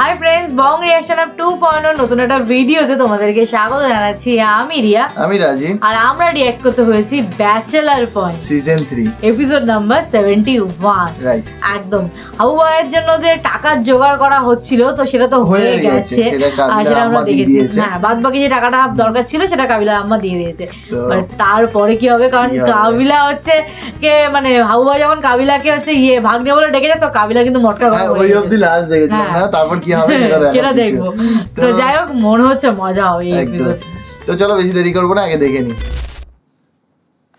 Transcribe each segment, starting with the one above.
Hi friends, Bong reaction of 2.0 নতুন একটা ভিডিওতে তোমাদেরকে স্বাগত জানাচ্ছি। আমি রিয়া, আমি রাজি, আর আমরা রিঅ্যাক্ট করতে হয়েছি bachelor point season 3 episode number 71। Right, একদম হাবু ভাইয়ের জন্য যে টাকা জোগাড় করা হচ্ছিল তো সেটা তো হয়ে গেছে, আর সেটা আমরা দেখেছি। হ্যাঁ, বাদ বাকি যে টাকাটা দরকার ছিল সেটা কাবিলার আম্মা দিয়ে দিয়েছে। তারপরে কি হবে, কারণ কাবিলা হচ্ছে কে মানে হাবু ভাই যখন কাবিলাকে হচ্ছে ভাগ্নে বলে ডেকে যায় তো কাবিলা কিন্তু মটকা করে ওই অবধি লাস্ট দেখেছিলাম না, তারপর কি হবে সেটা দেখবো। তো যাই হোক, মনে হচ্ছে মজা হবে এই এপিসোড। তো চলো বেশি দেরি করবো না, আগে দেখে নি।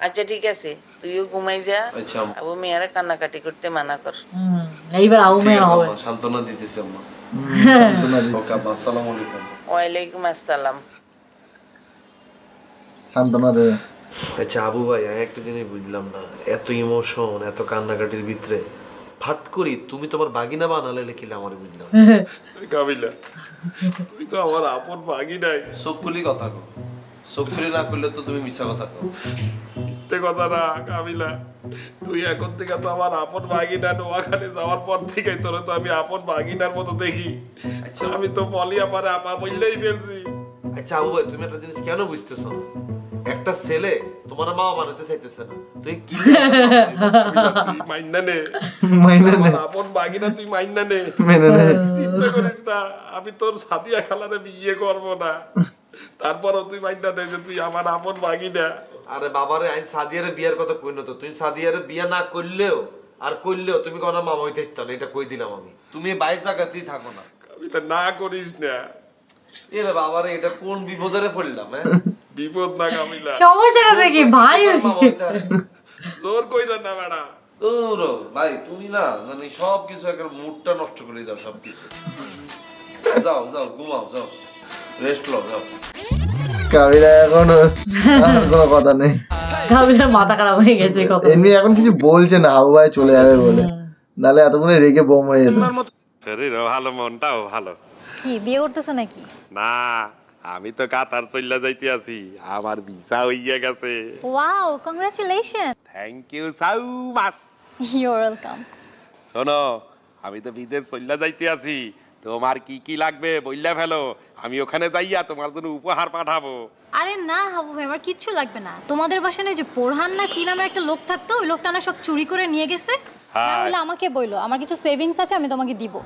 আচ্ছা ঠিক আছে, তুইও ঘুমাই যা। আচ্ছা, আবু মেয়েরা কান্নাকাটি করতে মানা কর। এইবার আবু মেয়ে হবে। সান্তনা দিতেছে আম্মা। সান্তনা দিতেছে। ওকে, আসসালামু আলাইকুম। ওয়ালাইকুম আসসালাম। সান্তনা দে। আচ্ছা আবু ভাই, আমি একটা জিনিস বুঝলাম না, এত ইমোশন, এত কান্নাকাটির ভিতরে ফাট করি তুমি তোমার বাগিনা বানালে কি আমার বুঝলাম। কাবিলা, তুই তো আমার আপন বাগিনাই। চোখ খুলি কথা কও, চোখ খুলি না করলে তো তুমি মিছা কথা কও। মিথ্যে কথা না কাবিলা, তুই এখন থেকে তো আমার আপন বাগিনা। নোয়াখালী যাওয়ার পর থেকে তোর তো আমি আপন বাগিনার মতো দেখি। আচ্ছা, আমি তো বলিয়া পারে আপা বললেই ফেলছি। আচ্ছা আবু ভাই, তুমি একটা জিনিস কেন বুঝতেছো না? একটা ছেলে তোমার মা বানাতে চাইতেছে না, তুই কি তুই মাইন্না নে, আপন বাগিনা তুই মাইন্না নে, চিন্তা করিস না, আমি তোর সাদিয়া খালারে বিয়ে করবো না, তারপরও তুই মাইন্না নে যে তুই আমার আপন বাগিনা। আরে বাবারে, আমি সাদিয়ারে বিয়ার কথা কই না তো, তুই সাদিয়ারে বিয়া না করলেও আর করলেও তুমি কোনো মামা হইতে না, এটা কই দিলাম আমি। তুমি বাইশ জায়গাতেই থাকো না, এটা না করিস না। এরে বাবারে, এটা কোন বিপদে পড়লাম? বিপদ না কামিলা, সমস্যা দেখি ভাই, জোর কইরা না বেড়া। ওরো ভাই, তুমি না মানে সবকিছু একবার মুডটা নষ্ট করে দাও সবকিছু। যাও যাও, ঘুমাও, যাও রেস্ট লও, যাও। কাবিলা এখন আর কোনো কথা নেই, কাবিলার মাথা খারাপ হয়ে গেছে। এমনি এখন কিছু বলছে না, হাবু ভাই চলে যাবে বলে, নালে এতক্ষণে রেগে বোম হয়ে যেত। শরীরও ভালো, মনটাও ভালো। কি বিয়ে করতেছ নাকি? না, আমি তো কাতার চইলা যাইতে আছি, আমার ভিসা হইয়া গেছে। Wow, congratulation. Thank you so much. You are welcome. শোনো, আমি তো বিদেশ চইলা যাইতে আছি, তোমার কি কি লাগবে বইলা ফেলো, আমি ওখানে যাইয়া তোমার জন্য উপহার পাঠাবো। আরে না হাবু ভাই, আমার কিচ্ছু লাগবে না। তোমাদের বাসায় যে প্রধান না কি নামে একটা লোক থাকতো, ওই লোকটা না সব চুরি করে নিয়ে গেছে। না বলে আমাকে বইলো, আমার কিছু সেভিংস আছে, আমি তোমাকে দিব।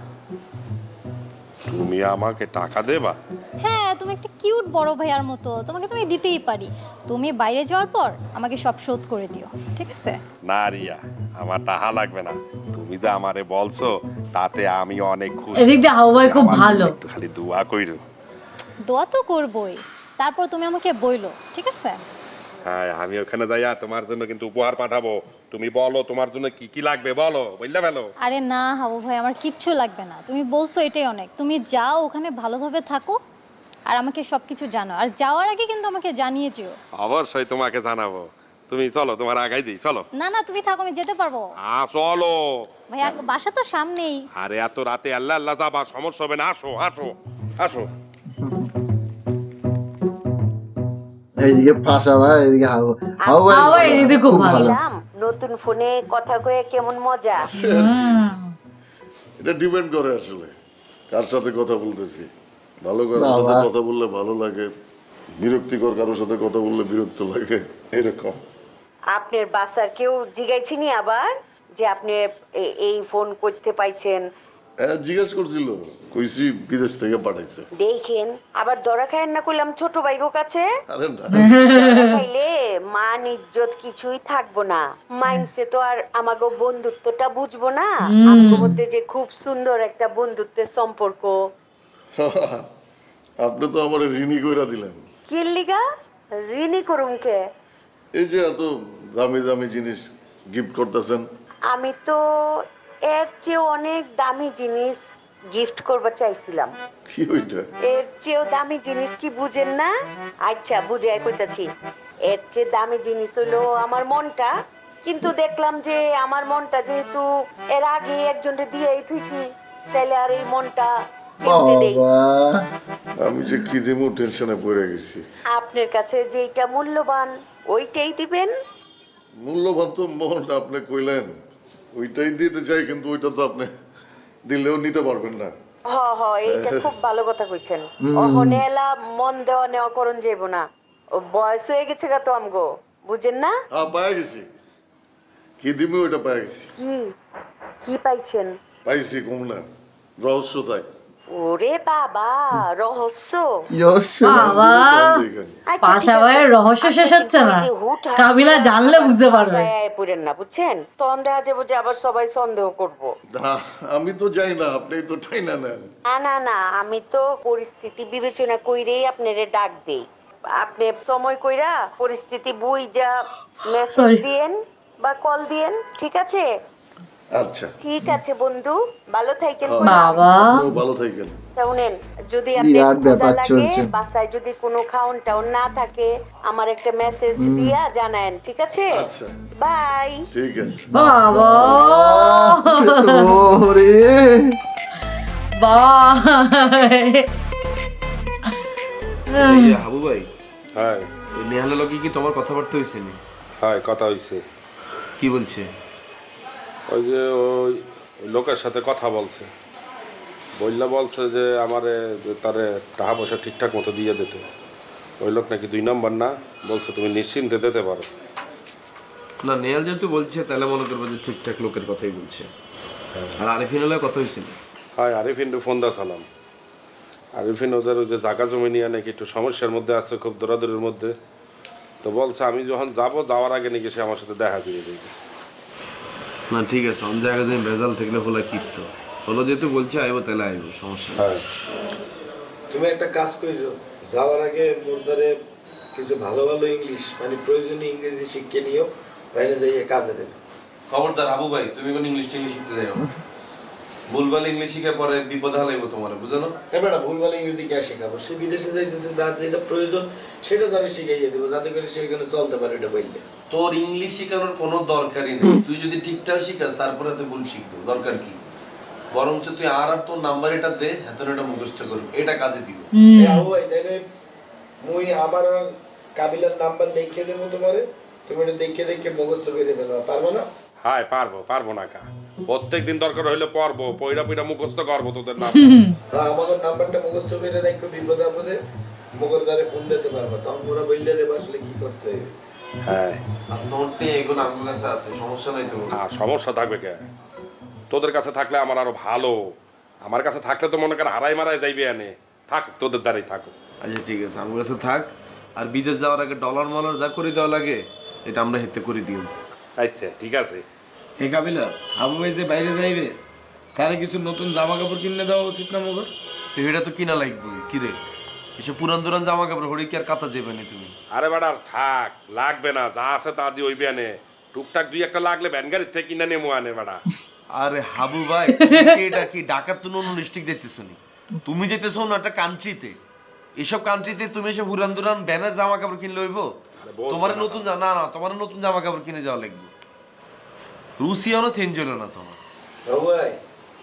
তুমি আমাকে টাকা দেবা? হ্যাঁ, তুমি একটা কিউট বড় ভাইয়ার মতো, তোমাকে তুমি দিতেই পারি। তুমি বাইরে যাওয়ার পর আমাকে সব শোধ করে দিও, ঠিক আছে? না রিয়া, আমার টাকা লাগবে না, তুমি যে আমারে বলছো তাতে আমি অনেক খুশি। এদিক দিয়ে হাবু ভাই খুব ভালো, একটু খালি দোয়া কইরো। দোয়া তো করবই, তারপর তুমি আমাকে বইলো, ঠিক আছে? হ্যাঁ, আমি ওখানে যাইয়া তোমার জন্য কিন্তু উপহার পাঠাবো। তুমি বলো তোমার জন্য কি কি লাগবে, বলো, বললে ফেলো। আরে না হাবু ভাই, আমার কিচ্ছু লাগবে না, তুমি বলছো এটাই অনেক। তুমি যাও, ওখানে ভালোভাবে থাকো, আর আমাকে সবকিছু জানো। আর যাওয়ার আগে কিন্তু আমাকে জানিয়ে যেও। অবশ্যই তোমাকে জানাবো। তুমি চলো, তোমার আগাই দিই, চলো। না না, তুমি থাকো, আমি যেতে পারবো। চলো ভাই, বাসা তো সামনেই। আরে এত রাতে আল্লাহ আল্লাহ যাবা, সমস্যা হবে না, আসো আসো আসো। এইদিকে ফাঁসা ভাই, এদিকে হাবু ভাই এদিকে খুব ভালো। নতুন ফোনে কথা কয়ে কেমন মজা। এটা ডিপেন্ড করে আসলে কার সাথে কথা বলতেছি। ভালো কারোর সাথে কথা বললে ভালো লাগে, বিরক্তিকর কারোর সাথে কথা বললে বিরক্ত লাগে, এরকম। আপনার বাসার কেউ জিগাইছিনি আবার যে আপনি এই ফোন করতে পাইছেন? জিজ্ঞেস করছিল, কইছি বিদেশ থেকে পাঠাইছে। দেখেন আবার ধরা খায়েন না কইলাম ছোট ভাইগো কাছে। আরে না, খাইলে মান ইজ্জত কিছুই থাকবো না, মাইন্ডসে তো আর আমাগো বন্ধুত্বটা বুঝবো না। আমাদের মধ্যে যে খুব সুন্দর একটা বন্ধুত্বের সম্পর্ক। আপনি তো আমার ঋণী কইরা দিলেন। কি লিগা ঋণী করুম কে? এই যে এত দামি দামি জিনিস গিফট করতেছেন। আমি তো এর চেয়ে অনেক দামি জিনিস গিফট করবার চাইছিলাম। কি ওইটা? এর চেয়েও দামি জিনিস কি বুঝেন না? আচ্ছা বুঝাই কইতাছি। এর চেয়ে দামি জিনিস হলো আমার মনটা, কিন্তু দেখলাম যে আমার মনটা যেহেতু এর আগে একজনকে দিয়েই থুইছি, তাইলে আর এই মনটা কিনতে দেই। আমি যে কি দেবো টেনশনে পড়ে গেছি। আপনার কাছে যেটা মূল্যবান ওইটাই দিবেন। মূল্যবান তো মনটা আপনি কইলেন, ওইটাই দিতে চাই, কিন্তু ওইটা তো আপনি দিলেও নিতে পারবেন না। এইটা খুব ভালো কথা কইছেন। ওখানে এলা মন দেওয়া নেওয়া করণ যাইব না, ও বয়স হয়ে গেছে গা তো আমগো, বুঝেন না? পাই গেছি, কি দিবি ওইটা পাই গেছি। কি পাইছেন? পাইছি কম না, রহস্য তাই। ওরে বাবা, রহস্য? বাবা পাশাবাইয়ের রহস্য শেষ হচ্ছে না, কাবিলা জানলে বুঝতে পারবে। পুরেন না, বুঝছেন? তখন দেখা যাবো যে আবার সবাই সন্দেহ করবো। আমি তো যাই না, আপনি তো তাই না নেন। না, আমি তো পরিস্থিতি বিবেচনা কইরেই আপনারে ডাক দেই। আপনি সময় কইরা পরিস্থিতি বুঝা মেসেজ দিয়েন বা কল দিয়েন, ঠিক আছে? আচ্ছা ঠিক আছে বন্ধু, ভালো থাকেন। বাবা ভালো থাকেন। শুনেন, যদি আপনি বাসায় যদি কোনো খাওন টাউন না থাকে, আমার একটা মেসেজ দিয়া জানায়েন, ঠিক আছে? আচ্ছা বাই। ঠিক আছে। বাবা ওরে বাই। হাবু ভাই, হ্যাঁ ওই নেহালের লগে কি তোমার কথাবার্তা হইছে নি? হ্যাঁ কথা হইছে। কি বলছে? ওই যে ওই লোকের সাথে কথা বলছে, বলছে যে আমারে তারে টাকা পয়সা ঠিকঠাক মতো দিয়ে দিতে। ওই লোক নাকি 2 নম্বর না, বলছে তুমি নিশ্চিন্তে দিতে পারো। না, নেহাল যেহেতু বলছে তাহলে মনে করবো যে ঠিকঠাক লোকের কথাই বলছে। আর আরিফিন হলে কথা হয়েছিল? হ্যাঁ আরিফিনকে ফোন দা সালাম। আরিফিন ওদের ওই যে জায়গা জমি নিয়ে নাকি একটু সমস্যার মধ্যে আছে, খুব দৌড়াদৌড়ির মধ্যে। তো বলছে আমি যখন যাবো, যাওয়ার আগে নাকি সে আমার সাথে দেখা দিয়ে দেবে। না ঠিক আছে, অন্য জায়গায় যদি ভেজাল থাকলে হলো কিপ্ত হলো, যেহেতু বলছে আইব তাহলে আইব, সমস্যা। হ্যাঁ তুমি একটা কাজ করো, যাওয়ার আগে মোরদারে কিছু ভালো ভালো ইংলিশ মানে প্রয়োজনীয় ইংরেজি শিখে নিও, বাইরে যাইয়ে কাজে দেবে। খবরদার আবু ভাই, তুমি কোন ইংলিশ টিংলিশ শিখতে যাও না। ভুলভাল ইংলিশ শিখে পরে বিপদ হালাইবো তোমার, বুঝো না? এবার ভুলভাল ইংরেজি কে শেখাবো? সে বিদেশে যাইতেছে, তার যেটা প্রয়োজন সেটা তো আমি শিখাইয়ে দেবো, যাতে করে সে এখানে চলতে পারে। এটা বললে তোর ইংলিশ শেখানোর কোনো দরকারই নেই। তুই যদি ঠিকঠাক শিখাস তারপরে তুই ভুল শিখবো, দরকার কি? বরঞ্চ তুই আর তোর নাম্বার এটা দে, এত এটা মুখস্থ করবি, এটা কাজে দিব। তাহলে মুই আমার কাবিলার নাম্বার লিখে দেবো তোমারে, তুমি এটা দেখে দেখে মুখস্থ করে ফেলবা, পারবো না? হ্যাঁ পারবো না কা, প্রত্যেকদিন দরকার হইলে পড়বো, পইরা মুখস্থ করবো তোদের নাম। হ্যাঁ আমার নাম্বারটা মুখস্থ করে রাখো, বিপদে আপদে মুখের দ্বারে ফোন দিতে পারবো, তখন ওরা বললে দেবো আসলে কি করতে হবে। হ্যাঁ নোটে এগুলো আমার কাছে আছে, সমস্যা নাই তো। সমস্যা থাকবে কে? তোদের কাছে থাকলে আমার আরো ভালো। আমার কাছে থাকলে তো মনে কর হারাই মারাই যাইবে, এনে থাক, তোদের দ্বারাই থাকো। আচ্ছা ঠিক আছে, আমার কাছে থাক। আর বিদেশ যাওয়ার আগে ডলার মলার যা করে দেওয়া লাগে এটা আমরা হেতে করে দিও। আচ্ছা ঠিক আছে। হে কাবিলা, হাবু ভাই যে বাইরে যাইবে তারে কিছু নতুন জামা কাপড় কিনে দেওয়া উচিত না মগর? এটা তো কিনা লাগবে, কি রে এসব পুরান দুরান জামা কাপড় হড়ি কি আর কাতা যাবে না তুমি? আরে বেটা থাক, লাগবে না, যা আছে তা দিয়ে ওইবে আনে, টুকটাক 2-1টা লাগলে ভ্যান গাড়ির থেকে কিনে নেমো আনে বেটা। আরে হাবু ভাই, এটা কি ঢাকার তো অন্য ডিস্ট্রিক্ট দেখতেছো নি? তুমি যেতেছো না একটা কান্ট্রিতে, এসব কান্ট্রিতে তুমি এসব পুরান দুরান ব্যানের জামা কাপড় কিনলে হইব? তোমার নতুন না তোমার নতুন জামা কাপড় কিনে যাওয়া লাগবে। রুসিয়ানো চেঞ্জ হলো না তোমার। হাবু ভাই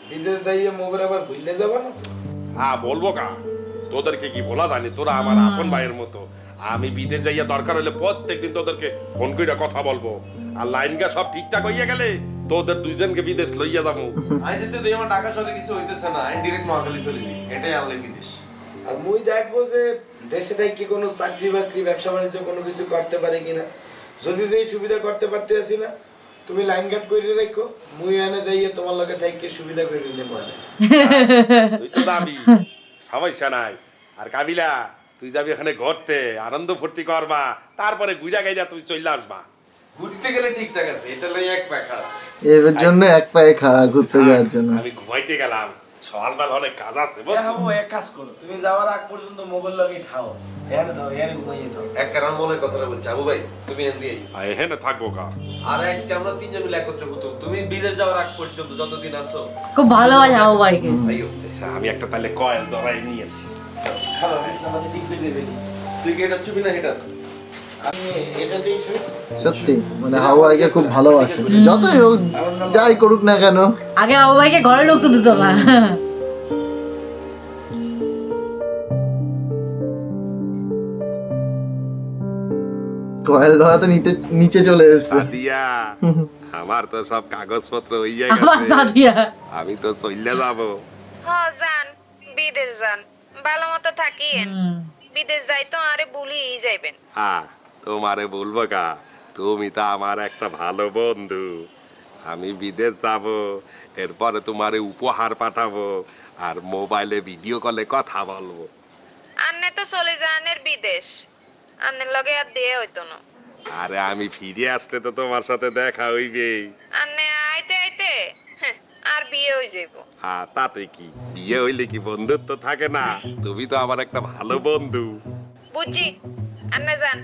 বিদেশ যাইয়ে মগর আবার ভুললে যাবা না? হ্যাঁ বলবো কা, তোদেরকে কি বলা জানি, তোরা আমার আপন ভাইয়ের মতো। আমি বিদেশ যাইয়া দরকার হলে প্রত্যেকদিন তোদেরকে ফোন কইরা কথা বলবো। আর লাইন গা সব ঠিকঠাক হইয়া গেলে তোদের দুইজনকে বিদেশ লইয়া যাবো। আই যেতে দেই, আমার ঢাকা শহরে কিছু হইতেছে না, আইন ডাইরেক্ট নোয়াখালী চলে যাই, এটাই আনলে বিদেশ। আর মুই দেখবো যে দেশে কি কোনো চাকরি বাকরি ব্যবসা বাণিজ্য কোনো কিছু করতে পারে কিনা। যদি এই সুবিধা করতে পারতে আসি না, তুমি লাইন গার্ড করে রাখো, মুই এনে যাইয়ে তোমার লগে থাইকে সুবিধা করে নেব। তুই তো যাবি, সমস্যা নাই। আর কাবিলা তুই যাবি এখানে ঘুরতে, আনন্দ ফুর্তি করবা, তারপরে গুইরা গাইরা তুই চলে আসবা। ঘুরতে গেলে ঠিকঠাক আছে, এটা লই এক পা খাড়া, এর জন্য এক পায়ে খাড়া ঘুরতে যাওয়ার জন্য। আমি ঘুমাইতে গেলাম, সকালবেলা অনেক কাজ আছে। এক কাজ করো, তুমি যাওয়ার আগ পর্যন্ত মোবাইল লগে থাও, এখানে থাও, এখানে ঘুমাইয়ে থাও। এক কারণ মনের কথাটা বলছি আবু ভাই, তুমি এখান দিয়ে এখানে থাকবো কা। আর আজকে আমরা তিনজন মিলে একত্র হতো, তুমি বিদেশ যাওয়ার আগ পর্যন্ত যতদিন আসো। খুব ভালো হয় হাবু ভাইকে। আমি একটা তাহলে কয়েল ধরাই নিয়ে আসি। খাবার আমাদের ঠিক করে দেবে। তুই কি এটা চুবি না? এটা আমি এটা দেখছি সত্যি মানে হাবু ভাইকে খুব ভালোবাসে, যতই হোক যাই করুক না কেন। আগে হাবু ভাইকে ঘরে ঢুকতে দিত না। কয়েল ধরা তো নিচে চলে এসেছে। দিয়া আমার তো সব কাগজপত্র হইয়া আমার গেছে, সাদিয়া আমি তো চলে যাব। হ্যাঁ যান, বিদেশ যান, ভালো মতো থাকিয়েন। বিদেশ যাই তো আরে ভুলিয়ে যাইবেন। হ্যাঁ, তোমারে বলবো কা, তুমি তো আমার একটা ভালো বন্ধু। আমি বিদেশ যাব, এরপরে তোমারে উপহার পাঠাবো আর মোবাইলে ভিডিও কলে কথা বলবো। আন্নে তো চলে যানের বিদেশ, আন্নের লগে আর দিয়ে হইতো না। আরে আমি ফিরে আসলে তো তোমার সাথে দেখা হইবে। আন্নে আইতে আইতে আর বিয়ে হয়ে যাইব। হ্যাঁ, তাতে কি, বিয়ে হইলে কি বন্ধুত্ব থাকে না? তুমি তো আমার একটা ভালো বন্ধু। বুঝছি, আন্নে যান,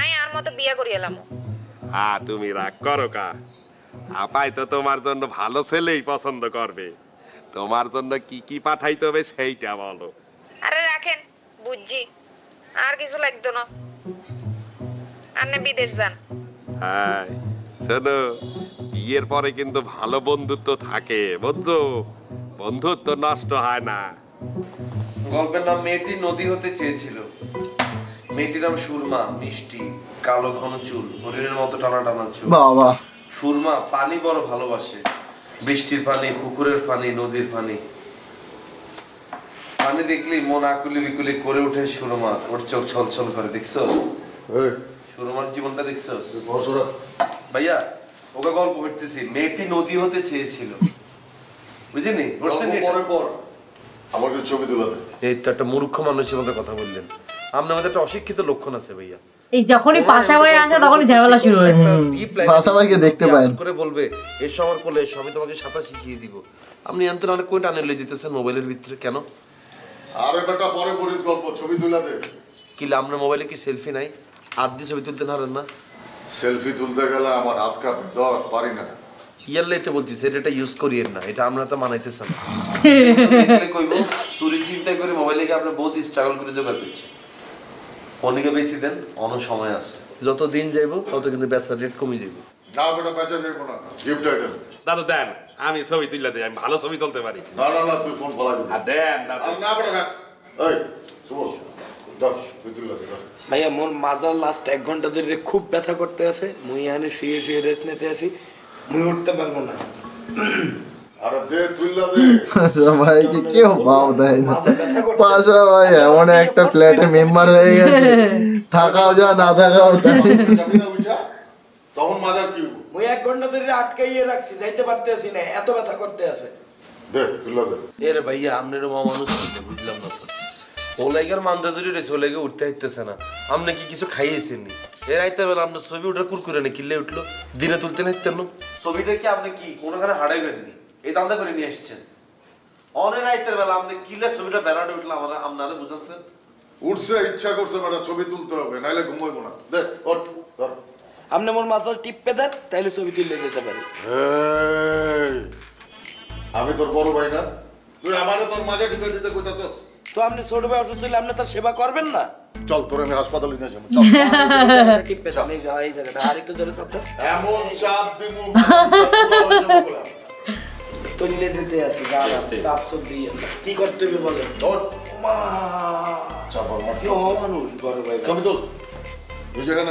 আই আর মতো বিয়ে করি এলাম। হ্যাঁ, তুমি রাগ করো কা, আপাই তো তোমার জন্য ভালো ছেলেই পছন্দ করবে। তোমার জন্য কি কি পাঠাইতে হবে সেইটা বলো। আরে রাখেন, বুঝছি, আর কিছু লাগতো না। আন্নে বিদেশ যান। হ্যাঁ শোনো, বিয়ের পরে কিন্তু ভালো বন্ধুত্ব থাকে, বুঝছো? বন্ধুত্ব নষ্ট হয় না। গল্পের নাম মেয়েটি নদী হতে চেয়েছিল। মেয়েটির নাম সুরমা, মিষ্টি, কালো ঘন চুল, হরিণের মতো টানা টানা চুল। বাবা, সুরমা পানি বড় ভালোবাসে, বৃষ্টির পানি, পুকুরের পানি, নদীর পানি। পানি দেখলেই মন আকুলি বিকুলি করে ওঠে সুরমা, ওর চোখ ছলছল করে। দেখছো সুরমার জীবনটা? দেখছো ভাইয়া? ওকে গল্প করতেছি, মেয়েটি নদী হতে চেয়েছিল, বুঝিনি? আমার ছবি তুলে দে। এই তো একটা মূর্খ মানুষের মধ্যে কথা বললেন। আপনার মধ্যে একটা অশিক্ষিত লক্ষণ আছে ভাইয়া। এই যখনই পাশা ভাই আসে তখনই ঝামেলা শুরু হয়। পাশা ভাইকে দেখতে পারেন করে বলবে এসো আমার কোলে এসো, আমি তোমাকে সাঁতার শিখিয়ে দিব। আপনি আনতে অনেক কোন টানে লয়ে যেতেছেন মোবাইলের ভিতরে কেন? আরে বেটা পরে করিস গল্প, ছবি তুলে দে। কি আপনার মোবাইলে কি সেলফি নাই? হাত দিয়ে ছবি তুলতে পারেন না? সেলফি তুলতে গেলে আমার হাত কাঁপে, ধর পারি না। ইয়ারলে এটা বলছি, এটা ইউজ করিয়েন না, এটা আমরা তো মানাইতেছেন না। কইব চুরি চিন্তাই করে মোবাইলে আপনি বহুত স্ট্রাগল করে জোগাড় করছেন। অনেকে বেশি দেন, অন্য সময় আছে, যত দিন যাইব তত কিন্তু বেচার রেট কমে যাইব। না বেটা বেচা যাইব না, গিফট আইটেম। দাদু দেন, আমি ছবি তুলে দিই, আমি ভালো ছবি তুলতে পারি। না না না, তুই ফোন ফলাই দিবি। দেন দাদু। না বেটা না, এই শুভ দশ তুই তুলে দে। ভাইয়া মোর মাজার লাস্ট 1 ঘন্টা ধরে খুব ব্যথা করতে আছে, মুই এখানে শুয়ে শুয়ে রেস্ট নিতে আছি, মুই উঠতে পারবো না। আরে দে তুইলা দে। সবাইকে কেউ ভাও দেয় না। পাশা ভাই এমন একটা ফ্ল্যাটে মেম্বার হয়ে গেছে, থাকাও যা না থাকাও তাই। তখন মাজার কি হইব? মুই 1 ঘন্টা ধরে আটকাইয়ে রাখছি, যাইতে পারতেছি না, এত ব্যথা করতে আছে। দে তুইলা দে। এরে ভাইয়া আপনারও মা মানুষ আছে, বুঝলাম না তো। ওলাইগার মান্দা ধরে রয়েছে, ওলাইগে উঠতে আইতেছে না। আপনি কি কিছু খাইয়েছেন নি? এর আইতে বেলা আপনার ছবি ওটা কুরকুরে না কিল্লে উঠলো, দিনে তুলতে নাইতেন না। ছবিটা কি আপনি কি কোনোখানে হারাইবেননি? এই দান্দা করে নিয়ে আসছেন। অনের আইতের বেলা আপনি কিলে ছবিটা বেড়াতে উঠলো, আপনারা বুঝাচ্ছেন? উঠছে, ইচ্ছা করছে বেটা ছবি তুলতে হবে, নাইলে ঘুমাইবো না। দে ওঠ ধর। আপনি মোর মাথার টিপে দেন, তাইলে ছবি তুলে দিতে পারি। আমি তোর বড় ভাই না? তুই আমারে তোর মাঝে টিপে দিতে কইতাছস? তো আপনি ছোট ভাই অসুস্থ হলে আপনি তার সেবা করবেন না? চল তোর আমি হাসপাতালে নিয়ে যাবো, চল। টিপে দেন, এই যা এই জায়গাটা আর একটু জোরে চাপটা। এমন চাপ দিমু তুলে দিতে আছে, গানা চাপ সব দিয়ে কি করতে হবে বলেন? ওঠ মা চাপ মার। কি মানুষ বড় ভাই। ছবি তুল। বুঝে কেন?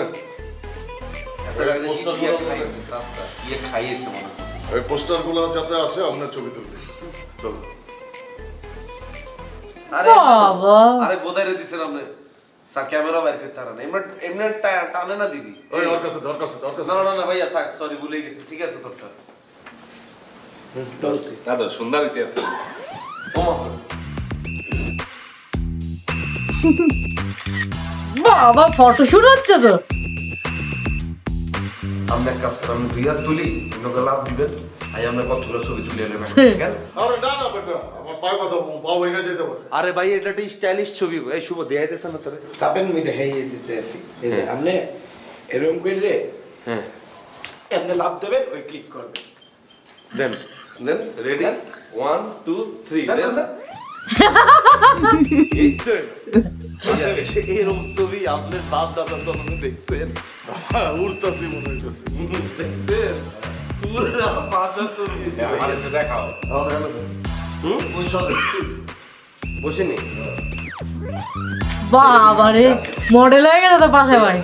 এই পোস্টার গুলো যাতে আসে আমরা ছবি তুলবি। চল। আরে বোধাইরে দিছেন আপনি, স্যার ক্যামেরা বাইর করতে পারেন, এমনি টানে না দিবি। ওই ওর কাছে না না না ভাইয়া থাক, সরি ভুলে গেছি। ঠিক আছে তোরটা দাদু সুন্দর হইতে আছে। বাবা ফটোশুট হচ্ছে তো। আমরা এক কাজ করি, আমি 2 হাত তুলি, অন্যকে লাভ দিবেন, আই আমরা কতগুলো ছবি তুলে নেবেন। আরে না না বেটা, আমার পায়ে কথা পাও ভেঙে যেতে পারে। আরে ভাই এটা একটা স্টাইলিশ ছবি, এই শুভ দেখাইতেছেন না তোরে? সাপেন মি দেখাই দিতে আছি। এই যে আপনি এরকম কইলে হ্যাঁ আপনি লাভ দেবেন, ওই ক্লিক করবেন। দেন দেন, রেডি 1 2 3 দেন। এরকম ছবি আপনার বাপ দাদা তো দেখছেন? উড়তাছি মনে হইতেছে। দেখছেন পুরো পাঁচা ছবি। আমার একটু দেখাও। বসেনি বাবা রে, মডেল হয়ে গেছে তো পাশা ভাই।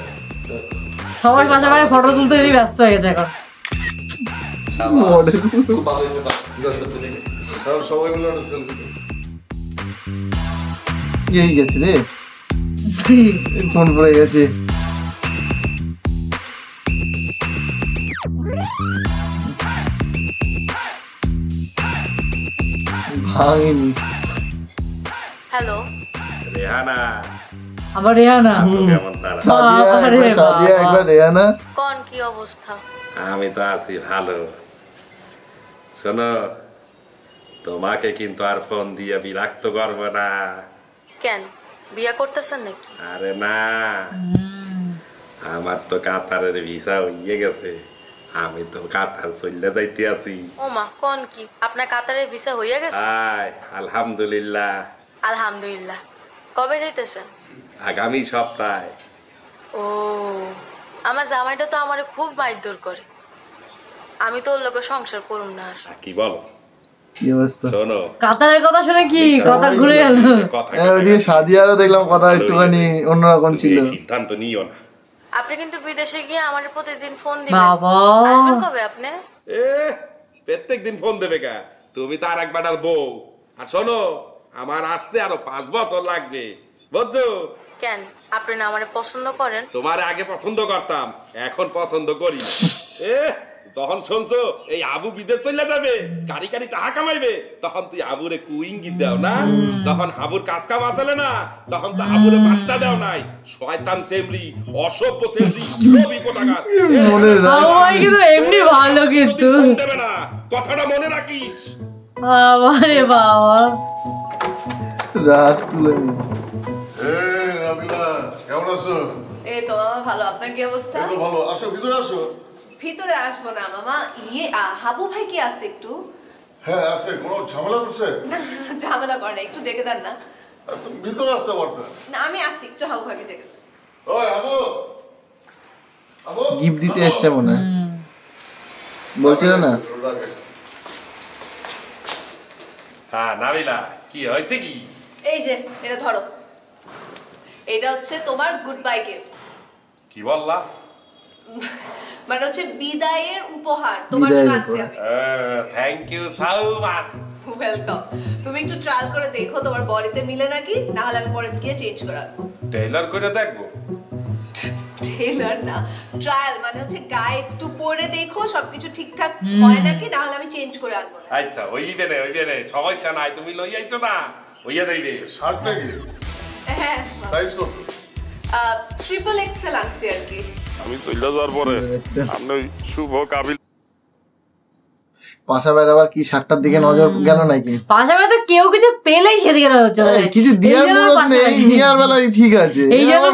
সবাই পাশা ভাই ফটো তুলতে ব্যস্ত হয়ে গেছে এখন। খুব ভালো হয়েছে তাহলে সবাই মিলে একটা সেলফি এই গেছে রে ফোন পড়ে গেছে ভাঙিনি হ্যালো রেহানা আবার রেহানা কেমন তারা সাদিয়া একবার রেহানা কোন কি অবস্থা? আমি তো আছি ভালো। শোনো, তোমাকে কিন্তু আর ফোন দিয়ে বিরক্ত করবো না। কেন বিয়া করতেছেন নাকি? আরে না, আমার তো কাতারের ভিসা হয়ে গেছে, আমি তো কাতার চলে যাইতে আছি। ওমা কোন কি আপনার কাতারের ভিসা হইয়া গেছে? আয় আলহামদুলিল্লাহ। আলহামদুলিল্লাহ। কবে যাইতেছেন? আগামী সপ্তাহে। ও আমার জামাইটা তো আমারে খুব মারধর করে, আমি তো ওর লোকে সংসার করুম না। কি বলো? কি অবস্থা? শোনো, কাতারের কথা শুনে কি কথা ঘুরে গেল। ওইদিকে সাদিয়ারও দেখলাম কথা একটুখানি অন্যরকম ছিল। সিদ্ধান্ত নিও না। আপনি কিন্তু বিদেশে গিয়ে আমার প্রতিদিন ফোন দিবেন। বাবা আসবেন কবে আপনি? প্রত্যেক দিন ফোন দেবে কা? তুমি তো আর একবার বউ। আর শোনো, আমার আসতে আরো 5 বছর লাগবে, বুঝছো? কেন আপনি না আমারে পছন্দ করেন? তোমার আগে পছন্দ করতাম, এখন পছন্দ করি না। তখন শুনছো এই আবু বিদেশ চলে যাবে, কারি কারি টাকা কামাইবে, তখন তুই আবুরে কুইঙ্গি দাও না, তখন হাবুর কাজ কাম আসলে না, তখন তো হাবুরে পাত্তা দাও নাই। শয়তান সেমরি, অসভ্য সেমরি, লোভী কোটাকার। সবাই কিন্তু এমনি ভালো, কিন্তু দেবে না, কথাটা মনে রাখিস। বাবা রে বাবা, রাত তুলে নি। এই রাবিলা, কেমন আছো? এই তো মামা ভালো, আপনার কি অবস্থা? এই তো ভালো। আসো ভিতরে আসো। ভিতরে আসবো না মামা, হাবু ভাই কি আছে একটু? হ্যাঁ আছে। কোনো ঝামেলা করছে? না ঝামেলা করে না, একটু দেখে দেন না। তুমি ভিতরে আসতে পারতে না আমি আসি, একটু হাবু ভাইকে দেখে দেন। ওই আবু, আবু গিফট দিতে এসছে মনে হয়, বলছিল না? হ্যাঁ নাবিলা, কি হয়েছে কি? এই যে এটা ধরো, এটা হচ্ছে তোমার গুড বাই গিফট। কি বললা? মানে হচ্ছে বিদায়ের উপহার তোমার জন্য আছে আমি। Thank you so much. Welcome. তুমি একটু ট্রায়াল করে দেখো তোমার বডিতে মিলে নাকি, না হলে আমি পরে গিয়ে চেঞ্জ করে আনবো। টেইলার করে দেখবো? টেইলার না, ট্রায়াল মানে হচ্ছে গায়ে একটু পরে দেখো সবকিছু ঠিকঠাক হয় নাকি, না হলে আমি চেঞ্জ করে আনবো। আচ্ছা ওইবে নে সমস্যা নাই, তুমি লই আইছো না, ওইয়া দেইবে। শার্ট নাকি? হ্যাঁ সাইজ কত? ট্রিপল এক্সেল আনছি আর কি। আমি চলে যাওয়ার পরে আপনি শুভ কাবিল পাশাপাশি আবার কি 7টার দিকে নজর গেল নাকি? পাশাপাশি কেউ কিছু পেলেই সেদিকে নজর চলে যায়। কিছু দেওয়ার মুরত নেই, নেওয়ার বেলায় ঠিক আছে। এই জন্য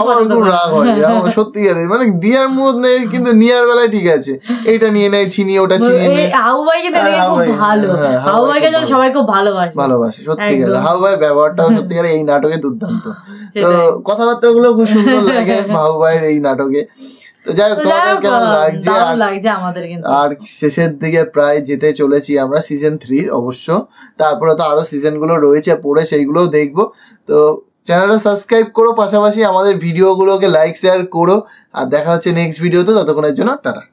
আমার খুব রাগ হয়, আমার সত্যি মানে দেওয়ার মুরত নেই, কিন্তু নেওয়ার বেলায় ঠিক আছে। এইটা নিয়ে নেয়, চিনিয়ে ওটা চিনিয়ে নেয়। হাউ ভাইকে দেখে খুব ভালো, হাউ ভাইকে যেন সবাই খুব ভালোবাসে সত্যি গেলে। হাউ ভাই ব্যবহারটাও সত্যি গেলে এই নাটকে দুর্দান্ত। তো কথাবার্তা গুলো খুব সুন্দর লাগে হাউ ভাইয়ের এই নাটকে। তো যাই হোক, তোমাদের কেমন লাগছে আমাদের? আর শেষের দিকে প্রায় যেতে চলেছি আমরা সিজন 3 অবশ্য। তারপরে তো আরো সিজন গুলো রয়েছে পড়ে, সেইগুলোও দেখবো। তো চ্যানেলটা সাবস্ক্রাইব করো, পাশাপাশি আমাদের ভিডিওগুলোকে লাইক শেয়ার করো। আর দেখা হচ্ছে নেক্সট ভিডিওতে, ততক্ষণের জন্য টাটা।